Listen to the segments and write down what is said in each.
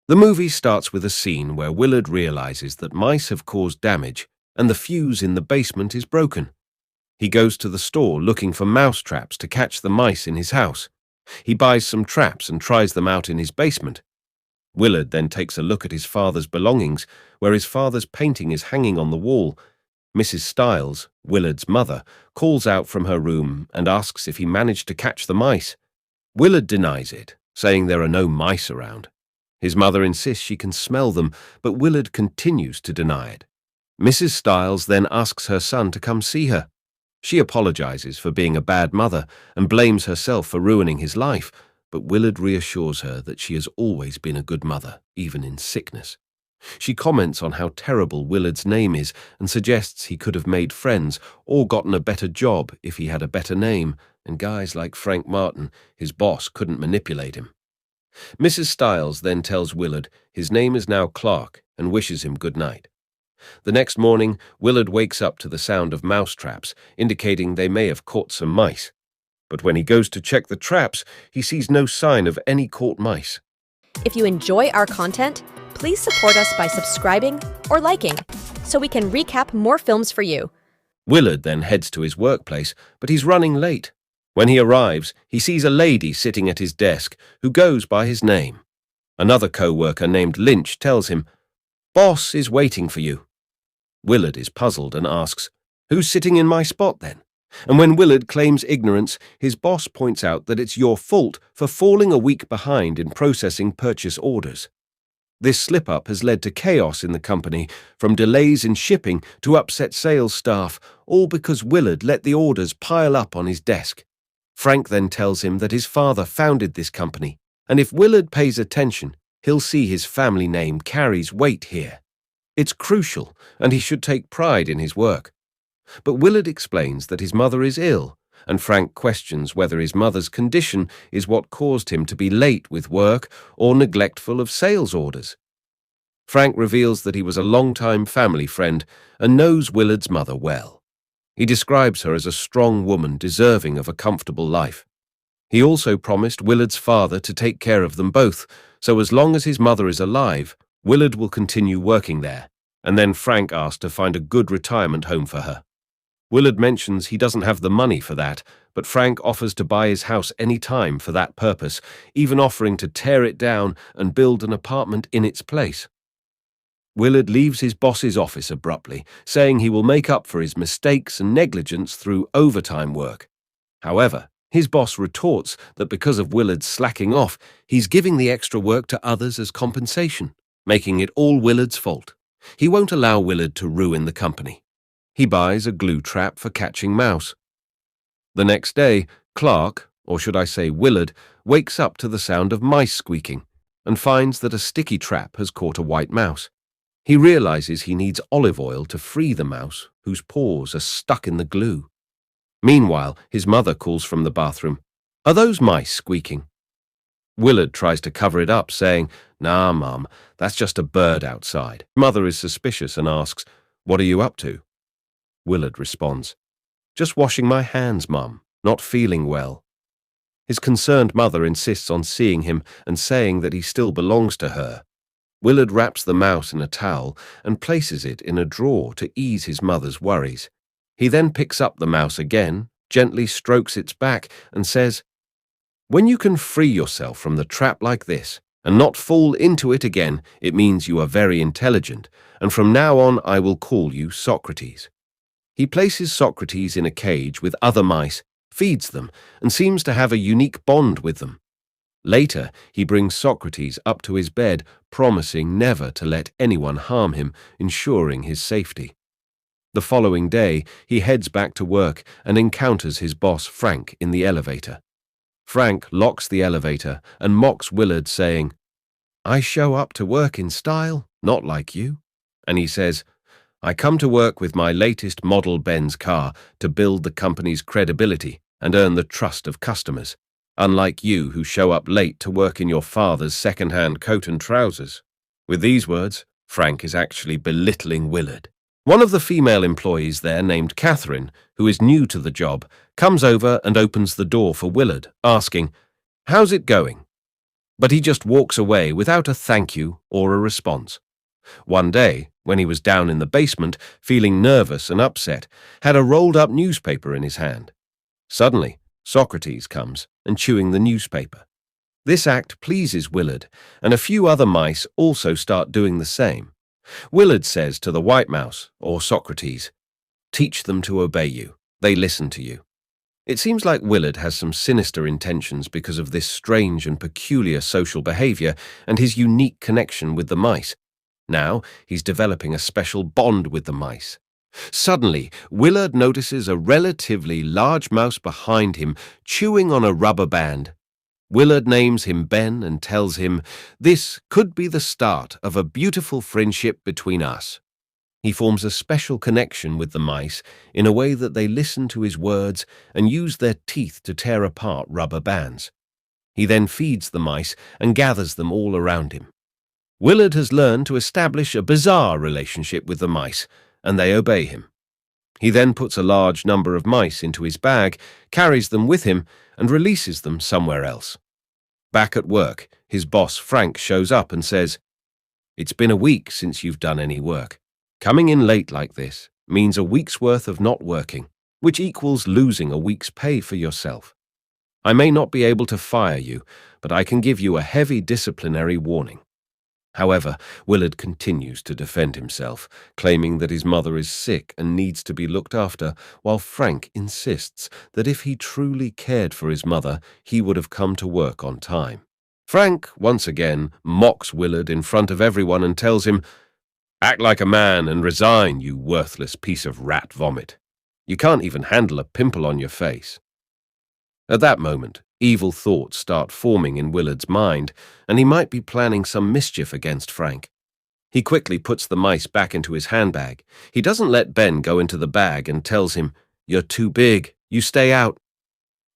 The movie starts with a scene where Willard realizes that mice have caused damage and the fuse in the basement is broken. He goes to the store looking for mouse traps to catch the mice in his house. He buys some traps and tries them out in his basement. Willard then takes a look at his father's belongings, where his father's painting is hanging on the wall. Mrs. Stiles, Willard's mother, calls out from her room and asks if he managed to catch the mice. Willard denies it, saying there are no mice around. His mother insists she can smell them, but Willard continues to deny it. Mrs. Stiles then asks her son to come see her. She apologizes for being a bad mother and blames herself for ruining his life, but Willard reassures her that she has always been a good mother, even in sickness. She comments on how terrible Willard's name is and suggests he could have made friends or gotten a better job if he had a better name, and guys like Frank Martin, his boss, couldn't manipulate him. Mrs. Stiles then tells Willard his name is now Clark and wishes him good night. The next morning, Willard wakes up to the sound of mouse traps, indicating they may have caught some mice. But when he goes to check the traps, he sees no sign of any caught mice. If you enjoy our content, please support us by subscribing or liking, so we can recap more films for you. Willard then heads to his workplace, but he's running late. When he arrives, he sees a lady sitting at his desk who goes by his name. Another co-worker named Lynch tells him, "Boss is waiting for you." Willard is puzzled and asks, "Who's sitting in my spot then?" And when Willard claims ignorance, his boss points out that it's your fault for falling a week behind in processing purchase orders. This slip-up has led to chaos in the company, from delays in shipping to upset sales staff, all because Willard let the orders pile up on his desk. Frank then tells him that his father founded this company, and if Willard pays attention, he'll see his family name carries weight here. It's crucial, and he should take pride in his work. But Willard explains that his mother is ill, and Frank questions whether his mother's condition is what caused him to be late with work or neglectful of sales orders. Frank reveals that he was a long-time family friend and knows Willard's mother well. He describes her as a strong woman deserving of a comfortable life. He also promised Willard's father to take care of them both, so as long as his mother is alive, Willard will continue working there, and then Frank asked to find a good retirement home for her. Willard mentions he doesn't have the money for that, but Frank offers to buy his house any time for that purpose, even offering to tear it down and build an apartment in its place. Willard leaves his boss's office abruptly, saying he will make up for his mistakes and negligence through overtime work. However, his boss retorts that because of Willard's slacking off, he's giving the extra work to others as compensation, making it all Willard's fault. He won't allow Willard to ruin the company. He buys a glue trap for catching mouse. The next day, Clark, or should I say Willard, wakes up to the sound of mice squeaking and finds that a sticky trap has caught a white mouse. He realizes he needs olive oil to free the mouse, whose paws are stuck in the glue. Meanwhile, his mother calls from the bathroom, "Are those mice squeaking?" Willard tries to cover it up, saying, "Nah, Mum, that's just a bird outside." Mother is suspicious and asks, "What are you up to?" Willard responds, "Just washing my hands, Mum, not feeling well." His concerned mother insists on seeing him and saying that he still belongs to her. Willard wraps the mouse in a towel and places it in a drawer to ease his mother's worries. He then picks up the mouse again, gently strokes its back, and says, "When you can free yourself from the trap like this and not fall into it again, it means you are very intelligent, and from now on I will call you Socrates." He places Socrates in a cage with other mice, feeds them, and seems to have a unique bond with them. Later, he brings Socrates up to his bed, promising never to let anyone harm him, ensuring his safety. The following day, he heads back to work and encounters his boss, Frank, in the elevator. Frank locks the elevator and mocks Willard, saying, "I show up to work in style, not like you." And he says, "I come to work with my latest model Benz car to build the company's credibility and earn the trust of customers, unlike you who show up late to work in your father's second-hand coat and trousers." With these words, Frank is actually belittling Willard. One of the female employees there, named Catherine, who is new to the job, comes over and opens the door for Willard, asking, "How's it going?" But he just walks away without a thank you or a response. One day, when he was down in the basement, feeling nervous and upset, had a rolled-up newspaper in his hand. Suddenly, Socrates comes and chewing the newspaper. This act pleases Willard, and a few other mice also start doing the same. Willard says to the white mouse, or Socrates, "Teach them to obey you. They listen to you." It seems like Willard has some sinister intentions because of this strange and peculiar social behavior and his unique connection with the mice. Now, he's developing a special bond with the mice. Suddenly, Willard notices a relatively large mouse behind him chewing on a rubber band. Willard names him Ben and tells him, "This could be the start of a beautiful friendship between us." He forms a special connection with the mice in a way that they listen to his words and use their teeth to tear apart rubber bands. He then feeds the mice and gathers them all around him. Willard has learned to establish a bizarre relationship with the mice, and they obey him. He then puts a large number of mice into his bag, carries them with him, and releases them somewhere else. Back at work, his boss Frank shows up and says, "It's been a week since you've done any work. Coming in late like this means a week's worth of not working, which equals losing a week's pay for yourself. I may not be able to fire you, but I can give you a heavy disciplinary warning." However, Willard continues to defend himself, claiming that his mother is sick and needs to be looked after, while Frank insists that if he truly cared for his mother, he would have come to work on time. Frank, once again, mocks Willard in front of everyone and tells him, "Act like a man and resign, you worthless piece of rat vomit. You can't even handle a pimple on your face." At that moment, evil thoughts start forming in Willard's mind, and he might be planning some mischief against Frank. He quickly puts the mice back into his handbag. He doesn't let Ben go into the bag and tells him, "You're too big, you stay out."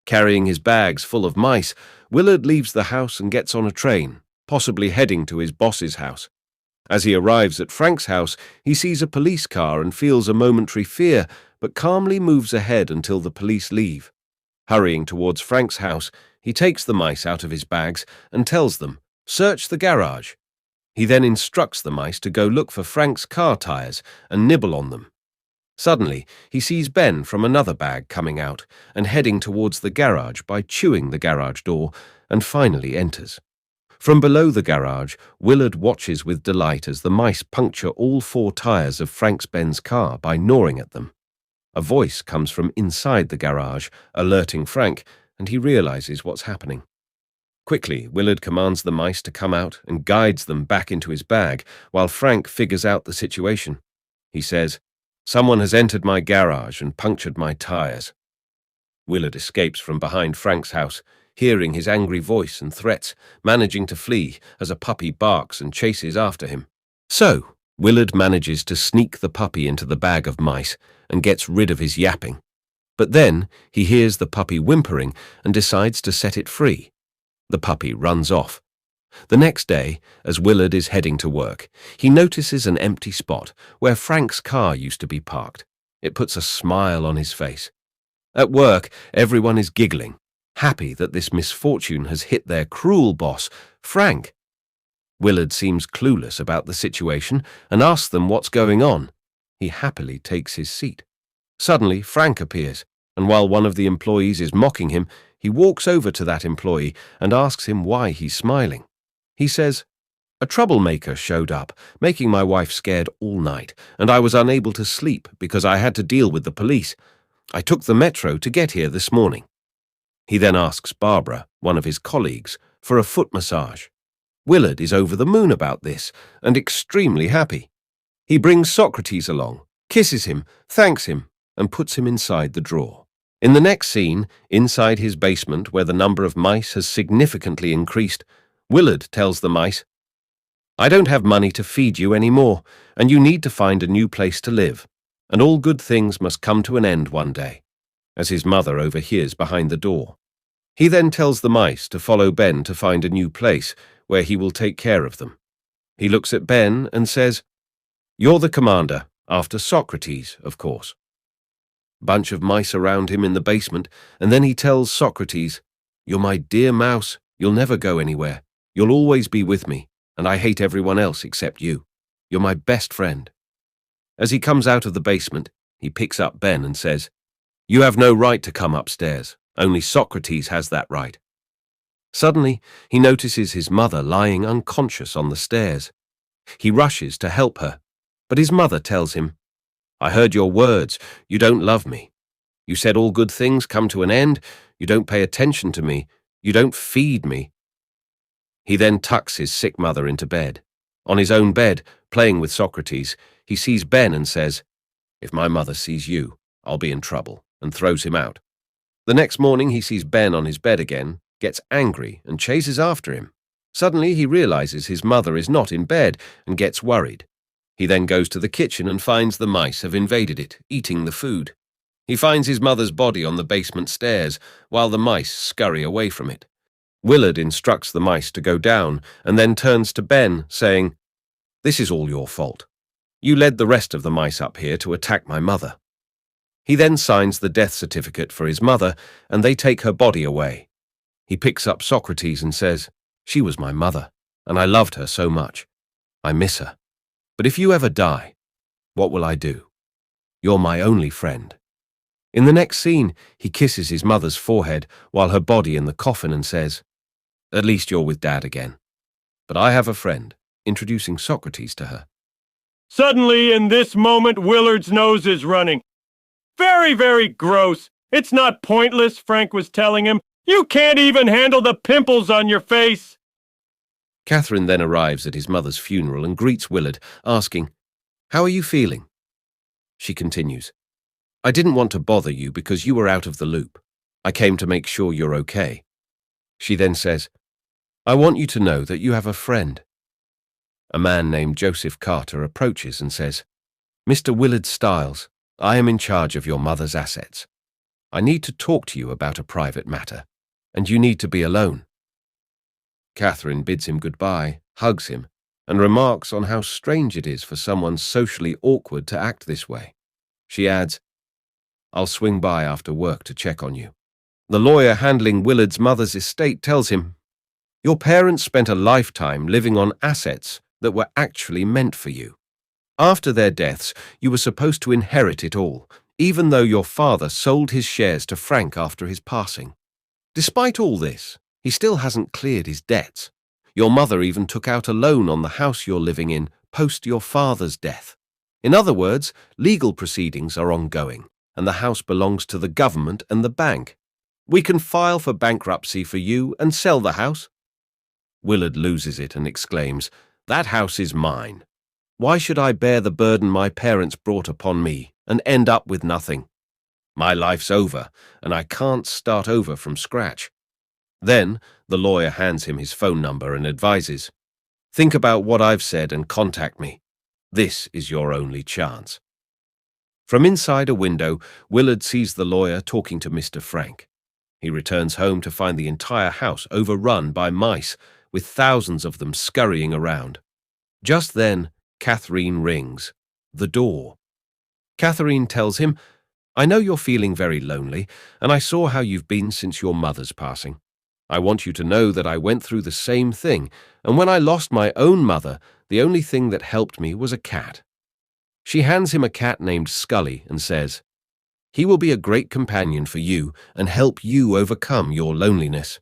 Carrying his bags full of mice, Willard leaves the house and gets on a train, possibly heading to his boss's house. As he arrives at Frank's house, he sees a police car and feels a momentary fear, but calmly moves ahead until the police leave. Hurrying towards Frank's house, he takes the mice out of his bags and tells them, "Search the garage." He then instructs the mice to go look for Frank's car tires and nibble on them. Suddenly, he sees Ben from another bag coming out and heading towards the garage by chewing the garage door, and finally enters. From below the garage, Willard watches with delight as the mice puncture all 4 tires of Frank's Ben's car by gnawing at them. A voice comes from inside the garage, alerting Frank, and he realizes what's happening. Quickly, Willard commands the mice to come out and guides them back into his bag, while Frank figures out the situation. He says, "Someone has entered my garage and punctured my tires." Willard escapes from behind Frank's house, hearing his angry voice and threats, managing to flee as a puppy barks and chases after him. So, Willard manages to sneak the puppy into the bag of mice and gets rid of his yapping. But then he hears the puppy whimpering and decides to set it free. The puppy runs off. The next day, as Willard is heading to work, he notices an empty spot where Frank's car used to be parked. It puts a smile on his face. At work, everyone is giggling, happy that this misfortune has hit their cruel boss, Frank. Willard seems clueless about the situation and asks them what's going on. He happily takes his seat. Suddenly, Frank appears, and while one of the employees is mocking him, he walks over to that employee and asks him why he's smiling. He says, "A troublemaker showed up, making my wife scared all night, and I was unable to sleep because I had to deal with the police. I took the metro to get here this morning." He then asks Barbara, one of his colleagues, for a foot massage. Willard is over the moon about this and extremely happy. He brings Socrates along, kisses him, thanks him, and puts him inside the drawer. In the next scene, inside his basement where the number of mice has significantly increased, Willard tells the mice, "I don't have money to feed you anymore, and you need to find a new place to live, and all good things must come to an end one day," as his mother overhears behind the door. He then tells the mice to follow Ben to find a new place where he will take care of them. He looks at Ben and says, "You're the commander, after Socrates, of course." Bunch of mice around him in the basement, and then he tells Socrates, "You're my dear mouse, you'll never go anywhere. You'll always be with me, and I hate everyone else except you. You're my best friend." As he comes out of the basement, he picks up Ben and says, "You have no right to come upstairs. Only Socrates has that right." Suddenly, he notices his mother lying unconscious on the stairs. He rushes to help her, but his mother tells him, "I heard your words. You don't love me. You said all good things come to an end. You don't pay attention to me. You don't feed me." He then tucks his sick mother into bed. On his own bed, playing with Socrates, he sees Ben and says, "If my mother sees you, I'll be in trouble," and throws him out. The next morning he sees Ben on his bed again, gets angry and chases after him. Suddenly he realizes his mother is not in bed and gets worried. He then goes to the kitchen and finds the mice have invaded it, eating the food. He finds his mother's body on the basement stairs, while the mice scurry away from it. Willard instructs the mice to go down and then turns to Ben, saying, "This is all your fault. You led the rest of the mice up here to attack my mother." He then signs the death certificate for his mother, and they take her body away. He picks up Socrates and says, "She was my mother, and I loved her so much. I miss her. But if you ever die, what will I do? You're my only friend." In the next scene, he kisses his mother's forehead while her body in the coffin and says, "At least you're with Dad again. But I have a friend," introducing Socrates to her. Suddenly, in this moment, Willard's nose is running. "Very, very gross. It's not pointless," Frank was telling him. "You can't even handle the pimples on your face." Catherine then arrives at his mother's funeral and greets Willard, asking, "How are you feeling?" She continues, "I didn't want to bother you because you were out of the loop. I came to make sure you're okay." She then says, "I want you to know that you have a friend." A man named Joseph Carter approaches and says, "Mr. Willard Stiles, I am in charge of your mother's assets. I need to talk to you about a private matter, and you need to be alone." Catherine bids him goodbye, hugs him, and remarks on how strange it is for someone socially awkward to act this way. She adds, "I'll swing by after work to check on you." The lawyer handling Willard's mother's estate tells him, "Your parents spent a lifetime living on assets that were actually meant for you. After their deaths, you were supposed to inherit it all, even though your father sold his shares to Frank after his passing. Despite all this, he still hasn't cleared his debts. Your mother even took out a loan on the house you're living in post your father's death. In other words, legal proceedings are ongoing, and the house belongs to the government and the bank. We can file for bankruptcy for you and sell the house." Willard loses it and exclaims, "That house is mine. Why should I bear the burden my parents brought upon me and end up with nothing? My life's over, and I can't start over from scratch." Then the lawyer hands him his phone number and advises, "Think about what I've said and contact me. This is your only chance." From inside a window, Willard sees the lawyer talking to Mr. Frank. He returns home to find the entire house overrun by mice, with thousands of them scurrying around. Just then, Catherine rings. The door. Catherine tells him, "I know you're feeling very lonely, and I saw how you've been since your mother's passing. I want you to know that I went through the same thing, and when I lost my own mother, the only thing that helped me was a cat." She hands him a cat named Scully and says, "He will be a great companion for you and help you overcome your loneliness."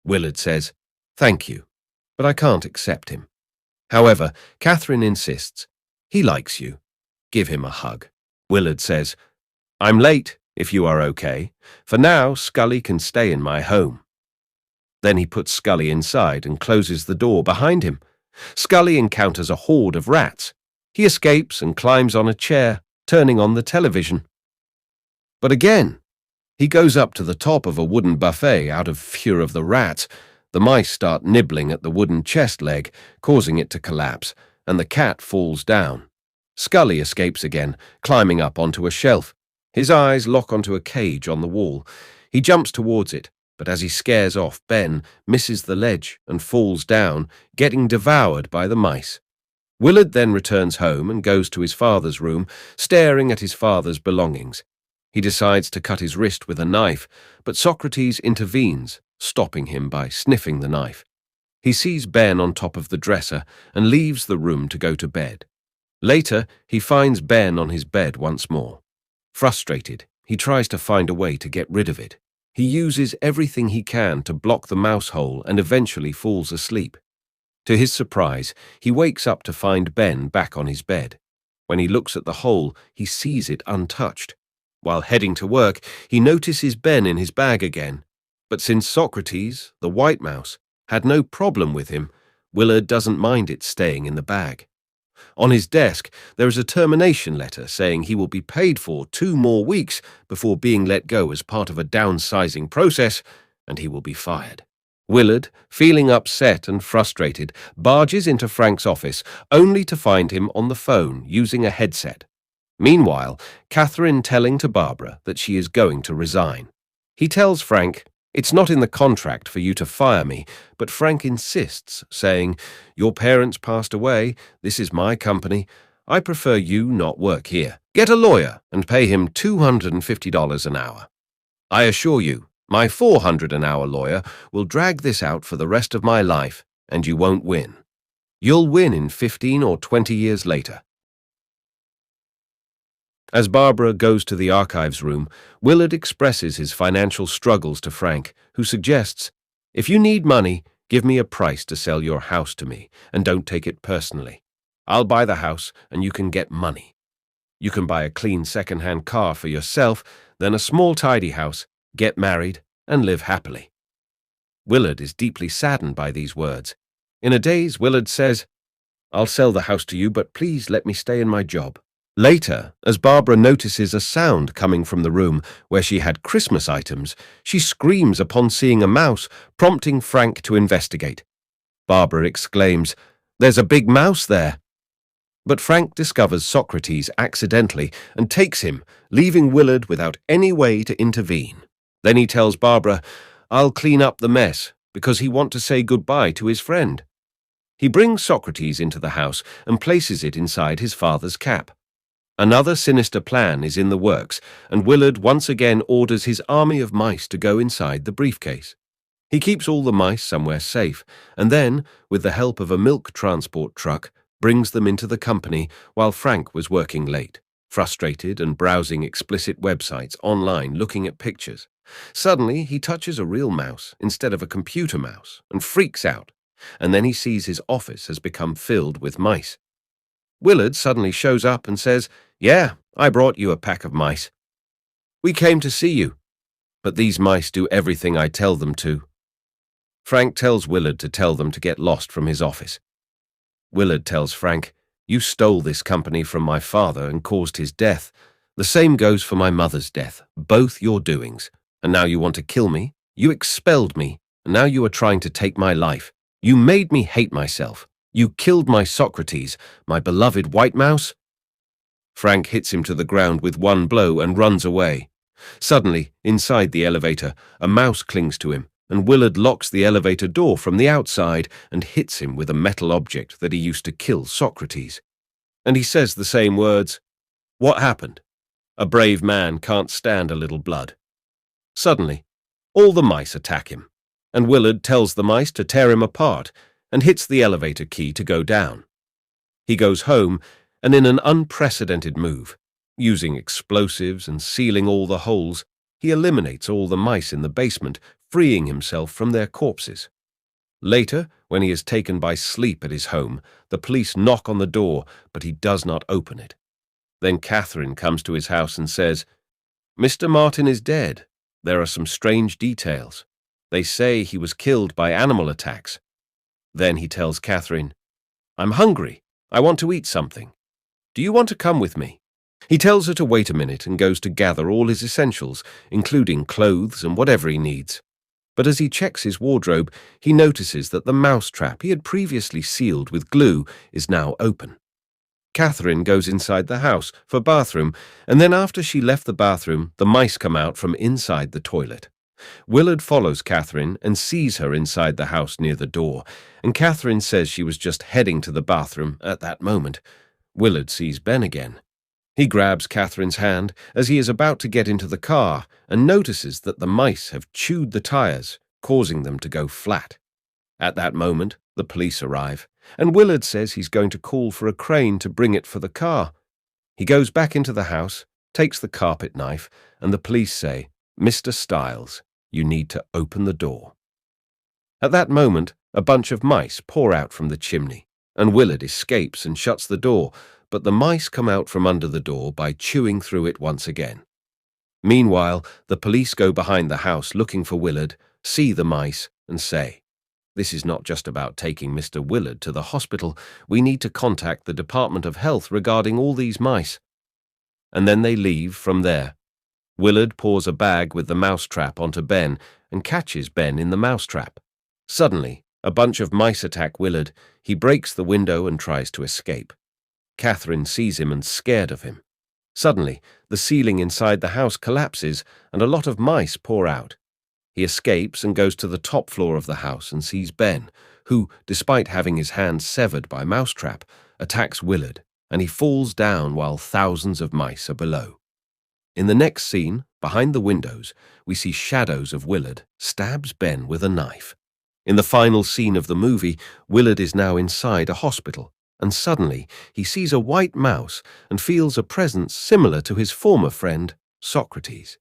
Willard says, "Thank you, but I can't accept him." However, Catherine insists, "He likes you. Give him a hug." Willard says, "I'm late, if you are okay. For now, Scully can stay in my home." Then he puts Scully inside and closes the door behind him. Scully encounters a horde of rats. He escapes and climbs on a chair, turning on the television. But again, he goes up to the top of a wooden buffet out of fear of the rats. The mice start nibbling at the wooden chest leg, causing it to collapse, and the cat falls down. Scully escapes again, climbing up onto a shelf. His eyes lock onto a cage on the wall. He jumps towards it, but as he scares off Ben, misses the ledge and falls down, getting devoured by the mice. Willard then returns home and goes to his father's room, staring at his father's belongings. He decides to cut his wrist with a knife, but Socrates intervenes, stopping him by sniffing the knife. He sees Ben on top of the dresser and leaves the room to go to bed. Later, he finds Ben on his bed once more. Frustrated, he tries to find a way to get rid of it. He uses everything he can to block the mouse hole and eventually falls asleep. To his surprise, he wakes up to find Ben back on his bed. When he looks at the hole, he sees it untouched. While heading to work, he notices Ben in his bag again. But since Socrates, the white mouse, had no problem with him, Willard doesn't mind it staying in the bag. On his desk, there is a termination letter saying he will be paid for 2 more weeks before being let go as part of a downsizing process, and he will be fired. Willard, feeling upset and frustrated, barges into Frank's office only to find him on the phone using a headset. Meanwhile, Catherine telling to Barbara that she is going to resign. He tells Frank, "It's not in the contract for you to fire me," but Frank insists, saying, "Your parents passed away, this is my company, I prefer you not work here. Get a lawyer and pay him $250 an hour. I assure you, my $400 an hour lawyer will drag this out for the rest of my life, and you won't win. You'll win in 15 or 20 years later." As Barbara goes to the archives room, Willard expresses his financial struggles to Frank, who suggests, "If you need money, give me a price to sell your house to me, and don't take it personally. I'll buy the house, and you can get money. You can buy a clean second-hand car for yourself, then a small tidy house, get married, and live happily." Willard is deeply saddened by these words. In a daze, Willard says, "I'll sell the house to you, but please let me stay in my job." Later, as Barbara notices a sound coming from the room where she had Christmas items, she screams upon seeing a mouse, prompting Frank to investigate. Barbara exclaims, "There's a big mouse there." But Frank discovers Socrates accidentally and takes him, leaving Willard without any way to intervene. Then he tells Barbara, "I'll clean up the mess," because he wants to say goodbye to his friend. He brings Socrates into the house and places it inside his father's cap. Another sinister plan is in the works, and Willard once again orders his army of mice to go inside the briefcase. He keeps all the mice somewhere safe, and then, with the help of a milk transport truck, brings them into the company while Frank was working late, frustrated and browsing explicit websites online looking at pictures. Suddenly, he touches a real mouse instead of a computer mouse and freaks out, and then he sees his office has become filled with mice. Willard suddenly shows up and says, "Yeah, I brought you a pack of mice. We came to see you, but these mice do everything I tell them to." Frank tells Willard to tell them to get lost from his office. Willard tells Frank, "You stole this company from my father and caused his death. The same goes for my mother's death, both your doings. And now you want to kill me? You expelled me, and now you are trying to take my life. You made me hate myself. You killed my Socrates, my beloved white mouse." Frank hits him to the ground with one blow and runs away. Suddenly, inside the elevator, a mouse clings to him, and Willard locks the elevator door from the outside and hits him with a metal object that he used to kill Socrates. And he says the same words, "What happened? A brave man can't stand a little blood." Suddenly, all the mice attack him, and Willard tells the mice to tear him apart and hits the elevator key to go down. He goes home, and in an unprecedented move, using explosives and sealing all the holes, he eliminates all the mice in the basement, freeing himself from their corpses. Later, when he is taken by sleep at his home, the police knock on the door, but he does not open it. Then Catherine comes to his house and says, "Mr. Martin is dead. There are some strange details. They say he was killed by animal attacks." Then he tells Catherine, "I'm hungry. I want to eat something. Do you want to come with me?" He tells her to wait a minute and goes to gather all his essentials, including clothes and whatever he needs. But as he checks his wardrobe, he notices that the mousetrap he had previously sealed with glue is now open. Catherine goes inside the house for bathroom, and then after she left the bathroom, the mice come out from inside the toilet. Willard follows Catherine and sees her inside the house near the door, and Catherine says she was just heading to the bathroom at that moment. Willard sees Ben again. He grabs Catherine's hand as he is about to get into the car and notices that the mice have chewed the tires, causing them to go flat. At that moment, the police arrive, and Willard says he's going to call for a crane to bring it for the car. He goes back into the house, takes the carpet knife, and the police say, "Mr. Styles, you need to open the door." At that moment, a bunch of mice pour out from the chimney, and Willard escapes and shuts the door, but the mice come out from under the door by chewing through it once again. Meanwhile, the police go behind the house looking for Willard, see the mice, and say, "This is not just about taking Mr. Willard to the hospital. We need to contact the Department of Health regarding all these mice." And then they leave from there. Willard pours a bag with the mousetrap onto Ben and catches Ben in the mousetrap. Suddenly, a bunch of mice attack Willard. He breaks the window and tries to escape. Catherine sees him and scared of him. Suddenly, the ceiling inside the house collapses and a lot of mice pour out. He escapes and goes to the top floor of the house and sees Ben, who, despite having his hand severed by mousetrap, attacks Willard, and he falls down while thousands of mice are below. In the next scene, behind the windows, we see shadows of Willard stabs Ben with a knife. In the final scene of the movie, Willard is now inside a hospital, and suddenly he sees a white mouse and feels a presence similar to his former friend, Socrates.